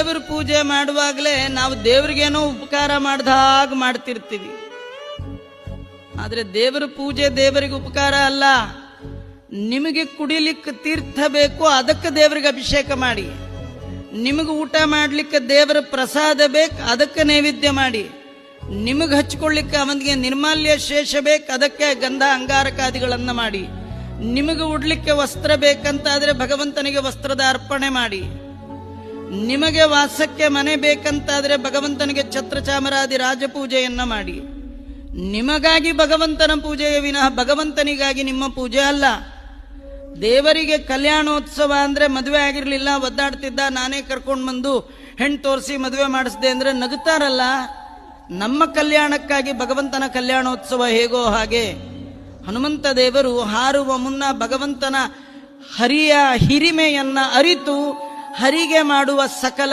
ದೇವರ ಪೂಜೆ ಮಾಡುವಾಗಲೇ ನಾವು ದೇವರಿಗೇನೋ ಉಪಕಾರ ಮಾಡ್ದ ಹಾಗೆ ಮಾಡ್ತಿರ್ತೀವಿ. ಆದ್ರೆ ದೇವರ ಪೂಜೆ ದೇವರಿಗೆ ಉಪಕಾರ ಅಲ್ಲ. ನಿಮಗೆ ಕುಡಿಲಿಕ್ಕೆ ತೀರ್ಥ ಬೇಕು, ಅದಕ್ಕೆ ದೇವರಿಗೆ ಅಭಿಷೇಕ ಮಾಡಿ. ನಿಮಗೆ ಊಟ ಮಾಡ್ಲಿಕ್ಕೆ ದೇವರ ಪ್ರಸಾದ ಬೇಕು, ಅದಕ್ಕೆ ನೈವೇದ್ಯ ಮಾಡಿ. ನಿಮಗೆ ಹಚ್ಕೊಳ್ಳಿಕ್ಕೆ ಅವನಿಗೆ ನಿರ್ಮಾಲ್ಯ ಶೇಷ ಬೇಕು, ಅದಕ್ಕೆ ಗಂಧ ಅಂಗಾರಕಾದಿಗಳನ್ನ ಮಾಡಿ. ನಿಮಗೆ ಉಡ್ಲಿಕ್ಕೆ ವಸ್ತ್ರ ಬೇಕಂತಾದ್ರೆ ಭಗವಂತನಿಗೆ ವಸ್ತ್ರದ ಅರ್ಪಣೆ ಮಾಡಿ. ನಿಮಗೆ ವಾಸಕ್ಕೆ ಮನೆ ಬೇಕಂತಾದ್ರೆ ಭಗವಂತನಿಗೆ ಛತ್ರ ಚಾಮರಾದಿ ರಾಜಪೂಜೆಯನ್ನ ಮಾಡಿ. ನಿಮಗಾಗಿ ಭಗವಂತನ ಪೂಜೆಯ ವಿನಃ ಭಗವಂತನಿಗಾಗಿ ನಿಮ್ಮ ಪೂಜೆ ಅಲ್ಲ. ದೇವರಿಗೆ ಕಲ್ಯಾಣೋತ್ಸವ ಅಂದ್ರೆ ಮದುವೆ ಆಗಿರ್ಲಿಲ್ಲ, ಒದ್ದಾಡ್ತಿದ್ದ, ನಾನೇ ಕರ್ಕೊಂಡು ಬಂದು ಹೆಣ್ಣು ತೋರಿಸಿ ಮದುವೆ ಮಾಡಿಸ್ದೆ ಅಂದ್ರೆ ನಗುತ್ತಾರಲ್ಲ. ನಮ್ಮ ಕಲ್ಯಾಣಕ್ಕಾಗಿ ಭಗವಂತನ ಕಲ್ಯಾಣೋತ್ಸವ ಹೇಗೋ ಹಾಗೆ ಹನುಮಂತ ದೇವರು ಹಾರುವ ಮುನ್ನ ಭಗವಂತನ ಹರಿಯ ಹಿರಿಮೆಯನ್ನ ಅರಿತು ಹರಿಗೆ ಮಾಡುವ ಸಕಲ